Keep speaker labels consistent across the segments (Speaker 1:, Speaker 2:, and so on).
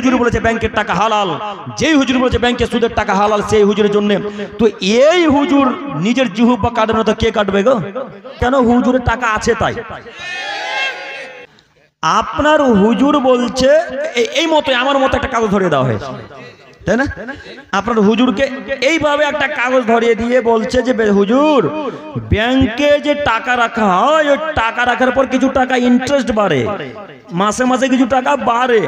Speaker 1: হুজুর বলেছে ব্যাংকের টাকা হালাল, যেই হুজুর বলেছে ব্যাংকের সুদের টাকা হালাল, সেই হুজুরের জন্য। তো এই হুজুর নিজের জিহ্বা কাটবে না তো কে কাটবে গো? কেন? হুজুরের টাকা আছে তাই। আপনার হুজুর বলছে এই মতো, আমার মতো একটা কাগজ ধরিয়ে দেওয়া হয়েছে, তাই না? আপনার হুজুরকে এইভাবে একটা কাগজ ধরিয়ে দিয়ে বলছে যে হুজুর, ব্যাংকে যে টাকা রাখা হয় ওই টাকা রাখার পর কিছু টাকা ইন্টারেস্ট বাড়ে, মাসে মাসে কিছু টাকা বাড়ে,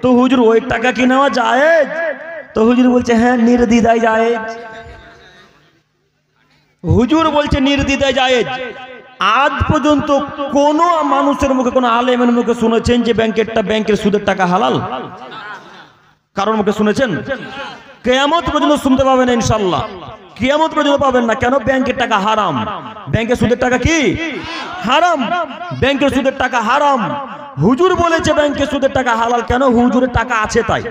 Speaker 1: তো হুজুর ওই টাকা কি নেওয়া জায়েজ? তো হুজুর বলছে হ্যাঁ, নির্দ্বিধায় জায়েজ। হুজুর বলছে নির্দ্বিধায় জায়েজ। আজ পর্যন্ত কোন মানুষের মুখে, কোন আলেমের মুখে শুনেছেন যে ব্যাংকের সুদের টাকা হালাল? কারোর মুখে শুনেছেন? কিয়ামত পর্যন্ত শুনতে পাবেন না ইনশাআল্লাহ, কিয়ামত পর্যন্ত পাবেন না। কেন? ব্যাংকের টাকা হারাম। ব্যাংকের সুদের টাকা কি হারাম? ব্যাংকের সুদের টাকা হারাম। হুজুর বলেছে ব্যাংকের সুদের টাকা হালাল, কেন? হুজুরের টাকা আছে তাই।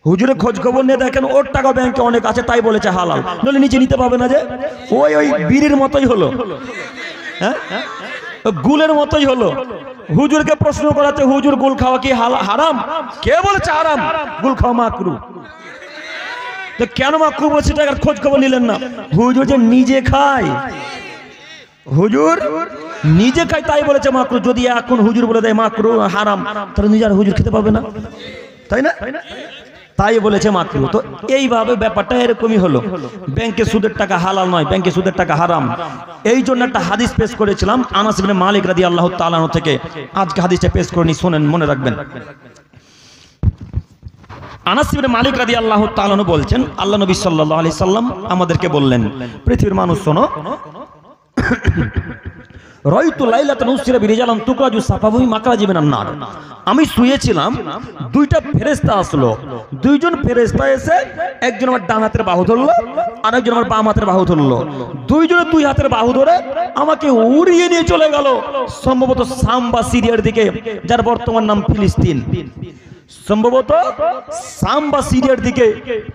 Speaker 1: হুজুরের খোঁজ খবর নিয়ে দেখেন ওর টাকা ব্যাংকে অনেক আছে তাই বলেছে হালাল, নইলে নিচে নিতে পাবে না। যে ওই বীরের মতোই হলো, হ্যাঁ, গুলের মতোই হলো। হুজুরকে প্রশ্ন করাচ্ছে হুজুর গুল খাওয়া কি হারাম? কে বলেছে হারাম? গুল খাওয়া মাকরু। তো কেন মাকরু বলছে টাকার খোঁজ খবর নিলেন না? হুজুর যে নিজে খায়, হুজুর নিজে খায় তাই বলেছে মাকরু। যদি এখন হুজুর বলে দেয় মাকরু হারাম, তাহলে নিজে আর হুজুর খেতে পাবে না, তাই না? তাই বলেছে মাকরু। তো এইভাবে ব্যাপারটা এরকমই হলো। ব্যাংকে সুদের টাকা হালাল নয়, ব্যাংকে সুদের টাকা হারাম। এই জন্য একটা হাদিস পেশ করেছিলাম আনাস ইবনে মালিক রাদিয়াল্লাহু তাআলা আনহু থেকে। আজকে হাদিসটা পেশ করিনি, শুনেন, মনে রাখবেন। আনাস ইবনে মালিক রাদিয়াল্লাহু তাআলা আনহু বলছেন, আল্লাহ নবী সাল্লাল্লাহু আলাইহি সাল্লাম আমাদেরকে বললেন, পৃথিবীর মানুষ শোনো, আমি শুয়েছিলাম, দুইটা ফেরেশতা আসলো। দুইজন ফেরেশতা এসে একজন আমার ডান হাতের বাহু ধরলো, আরেকজন আমার বাম হাতের বাহু ধরলো। দুইজনে দুই হাতের বাহু ধরে আমাকে উড়িয়ে নিয়ে চলে গেল সম্ভবত শাম বা সিরিয়ার দিকে, যার বর্তমান নাম ফিলিস্তিন। সম্ভবত শাম বা সিরিয়ার দিকে,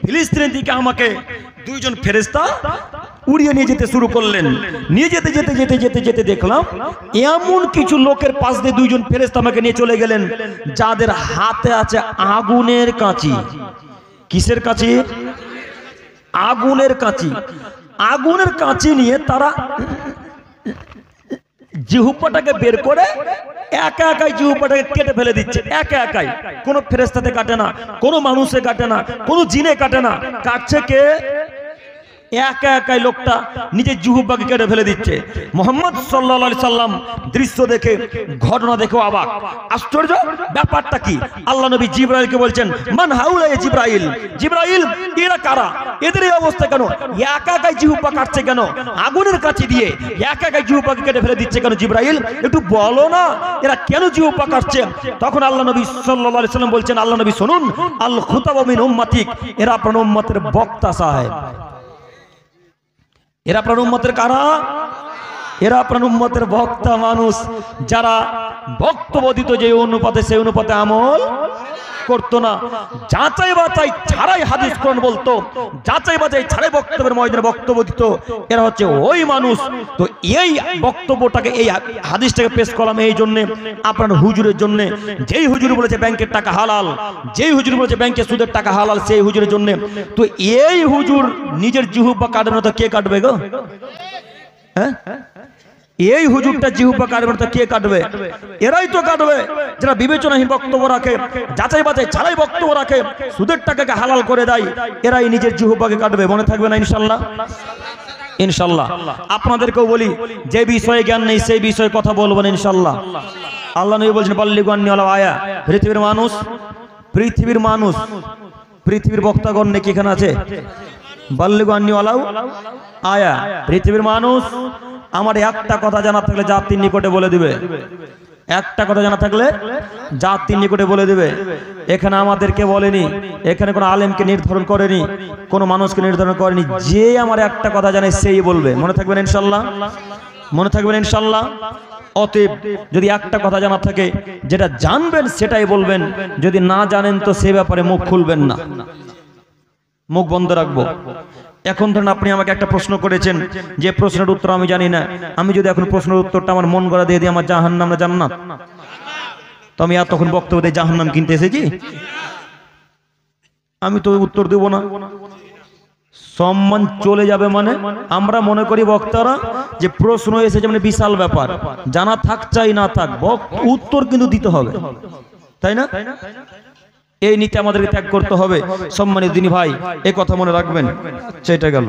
Speaker 1: ফিলিস্তিনের দিকে আমাকে দুইজন ফেরেশতা উড়িয়ে নিয়ে যেতে শুরু করলেন। নিয়ে যেতে যেতে যেতে যেতে যেতে দেখলাম এমন কিছু লোকের পাশ দিয়ে দুইজন ফেরেশতা আমাকে নিয়ে চলে গেলেন যাদের হাতে আছে আগুনের কাঁচি। কিসের কাঁচি? আগুনের কাঁচি। আগুনের কাঁচি নিয়ে তারা জিহ্বাটাকে বের করে একা একাই জিহ্বাটাকে কেটে ফেলে দিচ্ছে, একা একাই। কোনো ফেরেশতাতে কাটে না, কোনো মানুষে কাটে না, কোনো জিনে কাটে না। কাটছে কে? একা একাই লোকটা নিজের জিহ্বাকে কেটে ফেলে দিচ্ছে। মুহাম্মদ সাল্লাল্লাহু আলাইহি সাল্লাম দৃশ্য দেখে, ঘটনা দেখে অবাক, আশ্চর্য। ব্যাপারটা কি? আল্লাহ নবী জিবরাইলকে বলছেন, মান হাউলা ইয়া জিবরাইল, জিবরাইল এরা কারা? এদের এই অবস্থা কেন? একা একাই জিহ্বা কাটছে কেন? আগুনের কাছে দিয়ে একা একাই জিহ্বাকে কেটে ফেলে দিচ্ছে কেন? জিবরাইল একটু বলো না, এরা কেন জিহ্বা কাটছে? তখন আল্লাহ নবী সাল্লাল্লাহু আলাইহি সাল্লাম বলছেন, আল্লাহ নবী শুনুন, আল খুতাবা মিন উম্মাতিক, এরা আপনার উম্মতের বক্তা সাহেব। এরা আপনার উম্মতের কারা? এরা আপনার উম্মতের বক্তা মানুষ, যারা বক্তব্য দিত যে অনুপাতে সেই অনুপাতে আমল করতো না, যাচাই বাছাই ছাড়াই হাদিস কোরআন বলতো, যাচাই বাছাই ছাড়াই বক্তব্যের ময়দানে বক্তব্য দিত। এরা হচ্ছে ওই মানুষ। তো এই বক্তব্যটাকে, এই হাদিসটাকে পেশ করলাম এই জন্য, আপনার হুজুরের জন্য। যেই হুজুর বলেছে ব্যাংকের টাকা হালাল, যেই হুজুর বলেছে ব্যাংকের সুদের টাকা হালাল, সেই হুজুরের জন্য। তো এই হুজুর নিজের জিহ্বা কাটবে না তো কে কাটবে গো? হ্যাঁ, এই হুজুরটা জিহ্বা কাটবে তো কে কাটবে? এরাই তো কাটবে যারা বিবেচনাহীন বক্তব্য রাখে, যাচাই বাছাই ছাড়াই বক্তব্য রাখে, সুদের টাকাকে হালাল করে দেয়। এরাই নিজের জিহ্বাকে কাটবে। মনে থাকবে না ইনশাআল্লাহ? ইনশাআল্লাহ। আপনাদেরকেও বলি, যে বিষয়ে জ্ঞান নেই সেই বিষয়ে কথা বলবেন ইনশাআল্লাহ। আল্লাহ নবী বলছেন, বাল্লিগু আন্নী ওয়ালাউ আয়া। পৃথিবীর মানুষ, পৃথিবীর মানুষ, পৃথিবীর বক্তাগণ নাকি এখানে আছে? বাল্লিগু আন্নী ওয়ালাউ আয়া। পৃথিবীর মানুষ আমার একটা কথা জানা থাকলে জাতির নিকটে বলে দিবে। একটা কথা জানা থাকলে জাতির নিকটে বলে দিবে। এখানে আমাদেরকে বলেনি, এখানে কোনো আলেমকে নির্ধারণ করেনি, কোনো মানুষকে নির্ধারণ করেনি। যে আমার একটা কথা জানে সেই বলবে। মনে থাকবেন ইনশাআল্লাহ? মনে থাকবেন ইনশাআল্লাহ? অতএব যদি একটা কথা জানা থাকে, যেটা জানবেন সেটাই বলবেন। যদি না জানেন তো সে ব্যাপারে মুখ খুলবেন না, মুখ বন্ধ রাখবো। এখন ধরুন আপনি আমাকে একটা প্রশ্ন করেছেন, যে প্রশ্নের উত্তর আমি জানি না। আমি যদি এখন প্রশ্নের উত্তরটা আমার মন গড়া দিয়ে দিই, আমার জাহান্নাম না জান্নাত? তো তো আমি তখন বক্তব্য দিয়ে জাহান্নাম কিনতে এসেছি? আমি তো উত্তর দেব না। সম্মান চলে যাবে মানে আমরা মনে করি বক্তারা যে প্রশ্ন এসেছে মানে বিশাল ব্যাপার, জানা থাক চাই না থাক উত্তর কিন্তু দিতে হবে, তাই না? এই নীতি আমাদেরকে ত্যাগ করতে হবে। সম্মানিত দিনী ভাই, এই কথা মনে রাখবেন। সেটা গেল।